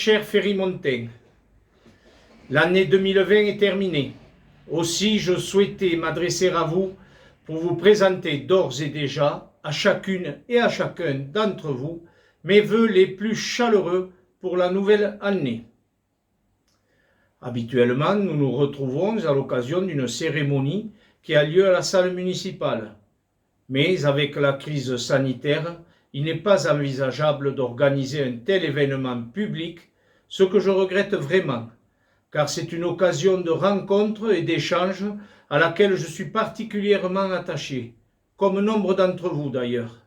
Cher Ferry-Montain, l'année 2020 est terminée. Aussi, je souhaitais m'adresser à vous pour vous présenter d'ores et déjà, à chacune et à chacun d'entre vous, mes vœux les plus chaleureux pour la nouvelle année. Habituellement, nous nous retrouvons à l'occasion d'une cérémonie qui a lieu à la salle municipale. Mais avec la crise sanitaire, il n'est pas envisageable d'organiser un tel événement public, ce que je regrette vraiment, car c'est une occasion de rencontre et d'échange à laquelle je suis particulièrement attaché, comme nombre d'entre vous d'ailleurs.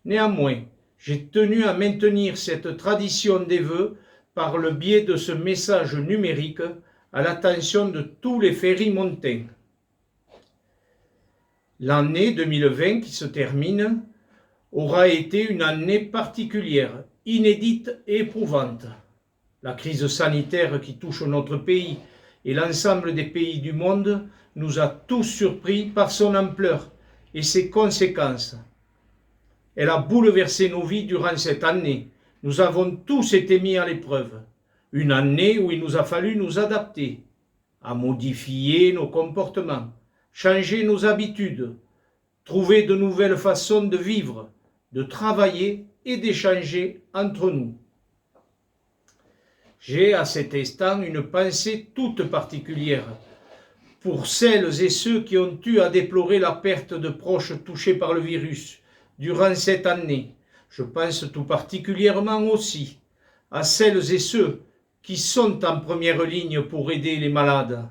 Néanmoins, j'ai tenu à maintenir cette tradition des vœux par le biais de ce message numérique à l'attention de tous les ferry-montains. L'année 2020 qui se termine aura été une année particulière, inédite et éprouvante. La crise sanitaire qui touche notre pays et l'ensemble des pays du monde nous a tous surpris par son ampleur et ses conséquences. Elle a bouleversé nos vies durant cette année. Nous avons tous été mis à l'épreuve. Une année où il nous a fallu nous adapter, à modifier nos comportements, changer nos habitudes, trouver de nouvelles façons de vivre, de travailler et d'échanger entre nous. J'ai à cet instant une pensée toute particulière pour celles et ceux qui ont eu à déplorer la perte de proches touchés par le virus durant cette année. Je pense tout particulièrement aussi à celles et ceux qui sont en première ligne pour aider les malades.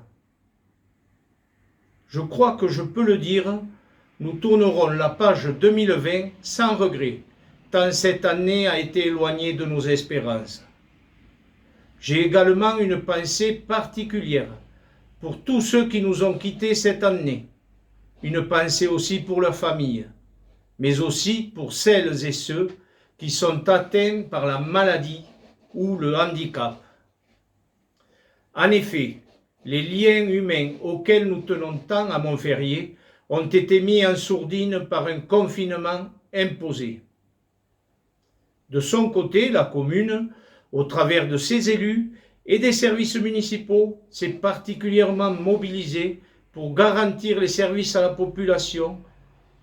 Je crois que je peux le dire, nous tournerons la page 2020 sans regret, tant cette année a été éloignée de nos espérances. J'ai également une pensée particulière pour tous ceux qui nous ont quittés cette année, une pensée aussi pour leurs familles, mais aussi pour celles et ceux qui sont atteints par la maladie ou le handicap. En effet, les liens humains auxquels nous tenons tant à Montferrier ont été mis en sourdine par un confinement imposé. De son côté, la commune, au travers de ses élus et des services municipaux, s'est particulièrement mobilisée pour garantir les services à la population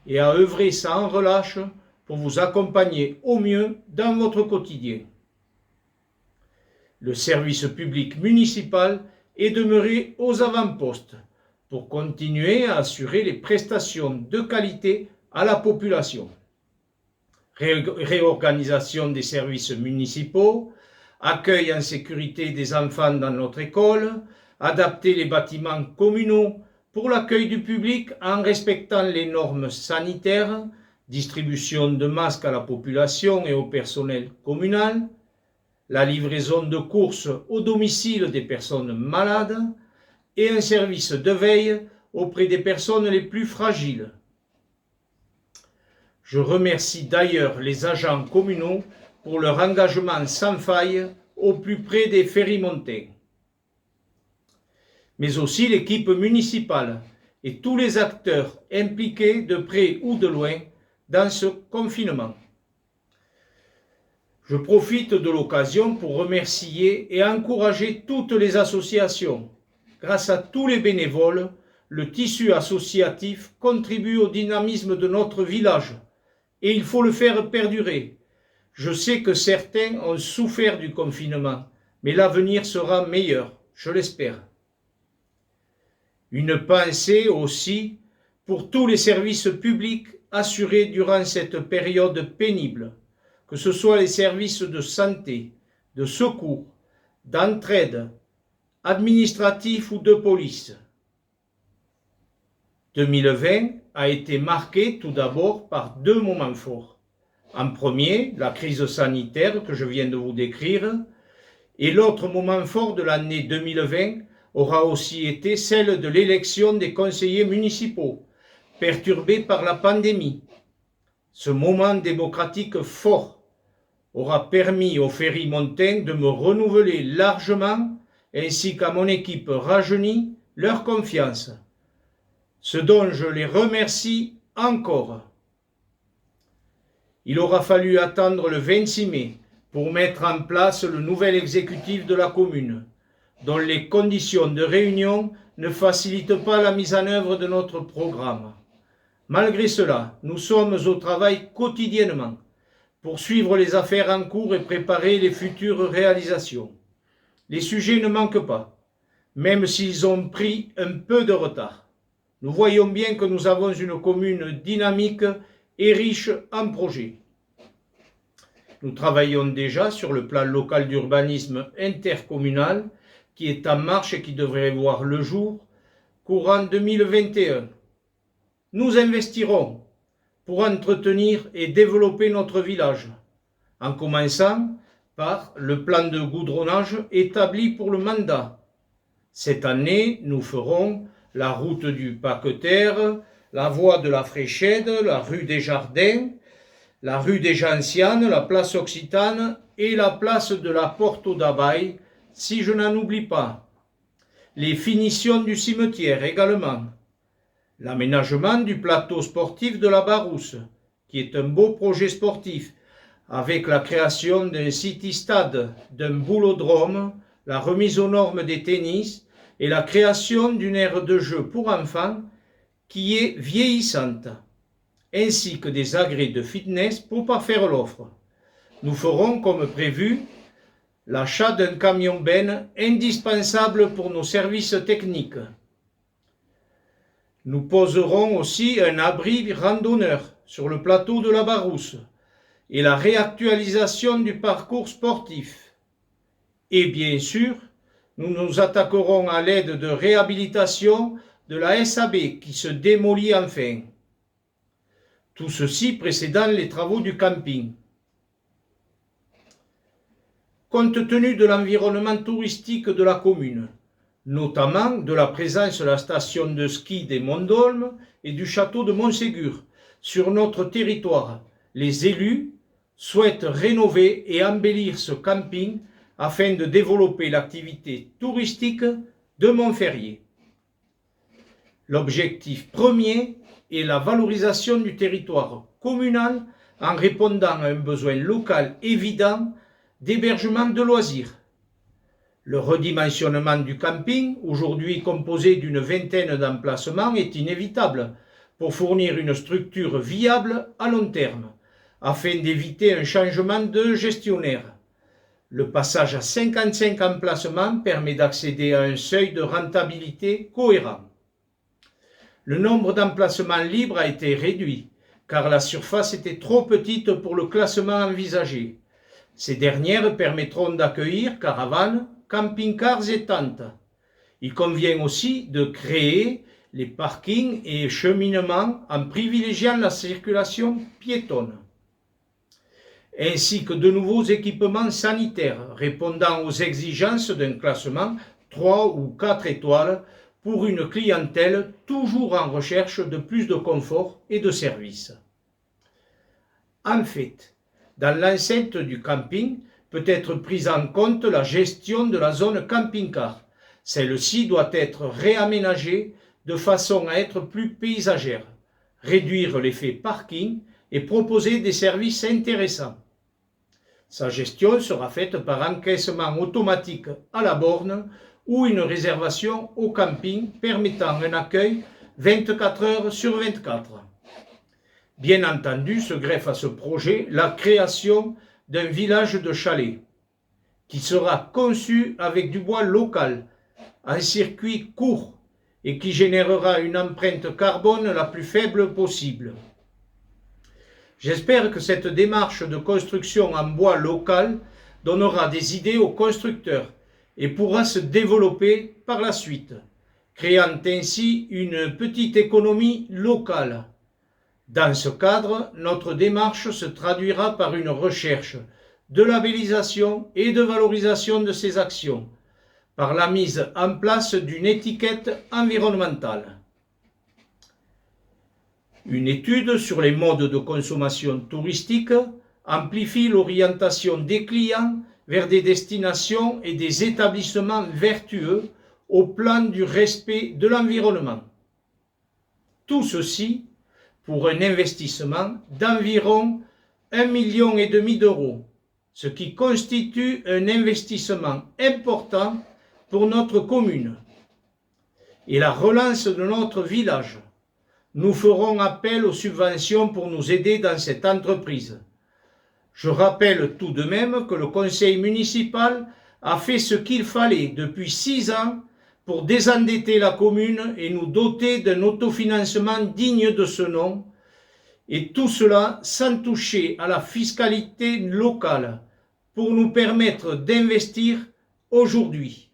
et a œuvré sans relâche pour vous accompagner au mieux dans votre quotidien. Le service public municipal est demeuré aux avant-postes pour continuer à assurer les prestations de qualité à la population. Réorganisation des services municipaux, accueil en sécurité des enfants dans notre école, adapter les bâtiments communaux pour l'accueil du public en respectant les normes sanitaires, distribution de masques à la population et au personnel communal, la livraison de courses au domicile des personnes malades et un service de veille auprès des personnes les plus fragiles. Je remercie d'ailleurs les agents communaux pour leur engagement sans faille au plus près des ferry-montains. mais aussi l'équipe municipale et tous les acteurs impliqués de près ou de loin dans ce confinement. Je profite de l'occasion pour remercier et encourager toutes les associations. Grâce à tous les bénévoles, le tissu associatif contribue au dynamisme de notre village et il faut le faire perdurer. Je sais que certains ont souffert du confinement, mais l'avenir sera meilleur, je l'espère. Une pensée aussi pour tous les services publics assurés durant cette période pénible, que ce soit les services de santé, de secours, d'entraide, administratifs ou de police. 2020 a été marqué tout d'abord par deux moments forts. En premier, la crise sanitaire que je viens de vous décrire, et l'autre moment fort de l'année 2020 aura aussi été celle de l'élection des conseillers municipaux, perturbée par la pandémie. Ce moment démocratique fort aura permis aux Ferry-Montains de me renouveler largement, ainsi qu'à mon équipe rajeunie, leur confiance, ce dont je les remercie encore. Il aura fallu attendre le 26 mai pour mettre en place le nouvel exécutif de la commune, dont les conditions de réunion ne facilitent pas la mise en œuvre de notre programme. Malgré cela, nous sommes au travail quotidiennement pour suivre les affaires en cours et préparer les futures réalisations. Les sujets ne manquent pas, même s'ils ont pris un peu de retard. Nous voyons bien que nous avons une commune dynamique et riche en projets. Nous travaillons déjà sur le plan local d'urbanisme intercommunal qui est en marche et qui devrait voir le jour courant 2021. Nous investirons pour entretenir et développer notre village, en commençant par le plan de goudronnage établi pour le mandat. Cette année, nous ferons la route du Paqueterre, la voie de la Fréchette, la rue des Jardins, la rue des Gentianes, la place Occitane et la place de la Porte aux Dabailles, si je n'en oublie pas. Les finitions du cimetière également. L'aménagement du plateau sportif de la Barousse, qui est un beau projet sportif, avec la création d'un city-stade, d'un boulodrome, la remise aux normes des tennis et la création d'une aire de jeu pour enfants qui est vieillissante, ainsi que des agrès de fitness pour parfaire l'offre. Nous ferons, comme prévu, l'achat d'un camion-benne indispensable pour nos services techniques. Nous poserons aussi un abri randonneur sur le plateau de la Barousse et la réactualisation du parcours sportif. Et bien sûr, nous nous attaquerons à l'aide de réhabilitation de la SAB qui se démolit enfin. Tout ceci précédant les travaux du camping. Compte tenu de l'environnement touristique de la commune, notamment de la présence de la station de ski des Monts d'Olme et du château de Montségur sur notre territoire, les élus souhaitent rénover et embellir ce camping afin de développer l'activité touristique de Montferrier. L'objectif premier est la valorisation du territoire communal en répondant à un besoin local évident d'hébergement de loisirs. Le redimensionnement du camping, aujourd'hui composé d'une vingtaine d'emplacements, est inévitable pour fournir une structure viable à long terme, afin d'éviter un changement de gestionnaire. Le passage à 55 emplacements permet d'accéder à un seuil de rentabilité cohérent. Le nombre d'emplacements libres a été réduit, car la surface était trop petite pour le classement envisagé. Ces dernières permettront d'accueillir caravanes, camping-cars et tentes. Il convient aussi de créer les parkings et cheminements en privilégiant la circulation piétonne, ainsi que de nouveaux équipements sanitaires répondant aux exigences d'un classement 3 ou 4 étoiles pour une clientèle toujours en recherche de plus de confort et de services. En fait, dans l'enceinte du camping peut être prise en compte la gestion de la zone camping-car, Celle-ci doit être réaménagée de façon à être plus paysagère, réduire l'effet parking et proposer des services intéressants. Sa gestion sera faite par encaissement automatique à la borne ou une réservation au camping permettant un accueil 24 heures sur 24. Bien entendu, se greffe à ce projet la création d'un village de chalets qui sera conçu avec du bois local, en circuit court et qui générera une empreinte carbone la plus faible possible. J'espère que cette démarche de construction en bois local donnera des idées aux constructeurs et pourra se développer par la suite, créant ainsi une petite économie locale. Dans ce cadre, notre démarche se traduira par une recherche de labellisation et de valorisation de ces actions, par la mise en place d'une étiquette environnementale. Une étude sur les modes de consommation touristique amplifie l'orientation des clients vers des destinations et des établissements vertueux au plan du respect de l'environnement. Tout ceci pour un investissement d'environ 1,5 million d'euros, ce qui constitue un investissement important pour notre commune et la relance de notre village. Nous ferons appel aux subventions pour nous aider dans cette entreprise. Je rappelle tout de même que le conseil municipal a fait ce qu'il fallait depuis 6 ans pour désendetter la commune et nous doter d'un autofinancement digne de ce nom, et tout cela sans toucher à la fiscalité locale pour nous permettre d'investir aujourd'hui.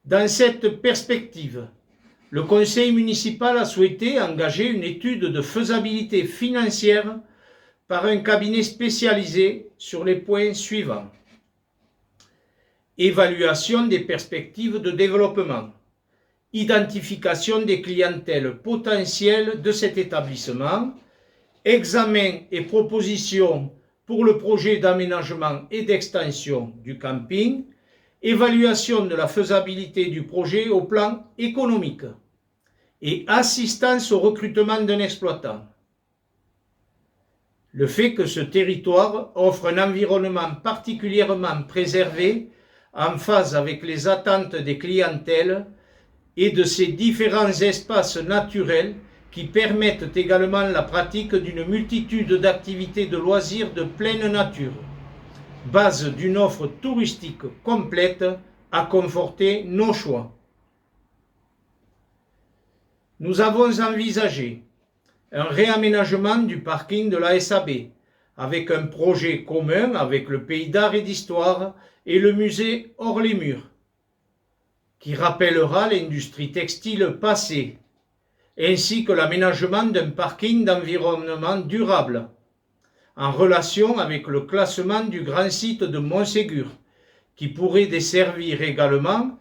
Dans cette perspective, le conseil municipal a souhaité engager une étude de faisabilité financière par un cabinet spécialisé sur les points suivants. Évaluation des perspectives de développement, identification des clientèles potentielles de cet établissement, examen et proposition pour le projet d'aménagement et d'extension du camping, évaluation de la faisabilité du projet au plan économique et assistance au recrutement d'un exploitant. Le fait que ce territoire offre un environnement particulièrement préservé en phase avec les attentes des clientèles et de ces différents espaces naturels qui permettent également la pratique d'une multitude d'activités de loisirs de pleine nature, base d'une offre touristique complète à conforter nos choix. Nous avons envisagé un réaménagement du parking de la SAB avec un projet commun avec le Pays d'Art et d'Histoire et le musée Hors les Murs, qui rappellera l'industrie textile passée, ainsi que l'aménagement d'un parking d'environnement durable, en relation avec le classement du grand site de Montségur, qui pourrait desservir également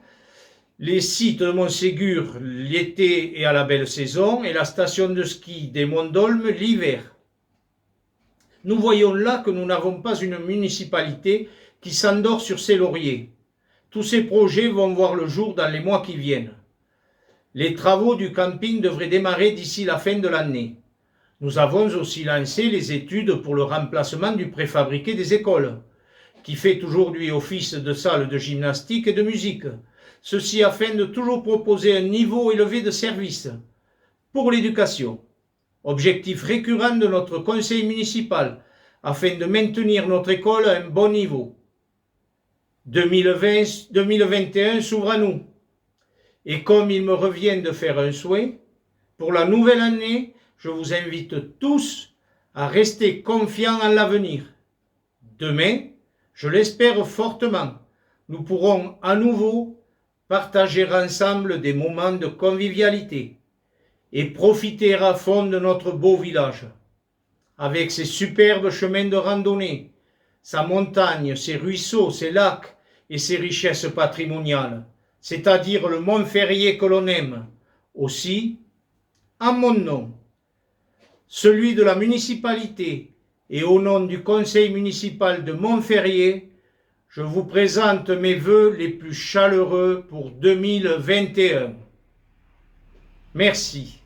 les sites de Montségur l'été et à la belle saison et la station de ski des Monts d'Olme l'hiver. Nous voyons là que nous n'avons pas une municipalité qui s'endort sur ses lauriers. Tous ces projets vont voir le jour dans les mois qui viennent. Les travaux du camping devraient démarrer d'ici la fin de l'année. Nous avons aussi lancé les études pour le remplacement du préfabriqué des écoles, qui fait aujourd'hui office de salle de gymnastique et de musique, ceci afin de toujours proposer un niveau élevé de service pour l'éducation. Objectif récurrent de notre conseil municipal, afin de maintenir notre école à un bon niveau. 2021 s'ouvre à nous. Et comme il me revient de faire un souhait, pour la nouvelle année, je vous invite tous à rester confiants en l'avenir. Demain, je l'espère fortement, nous pourrons à nouveau partager ensemble des moments de convivialité et profiter à fond de notre beau village, avec ses superbes chemins de randonnée, sa montagne, ses ruisseaux, ses lacs et ses richesses patrimoniales, c'est-à-dire le Montferrier que l'on aime, aussi, en mon nom, celui de la municipalité et au nom du conseil municipal de Montferrier, je vous présente mes vœux les plus chaleureux pour 2021. Merci.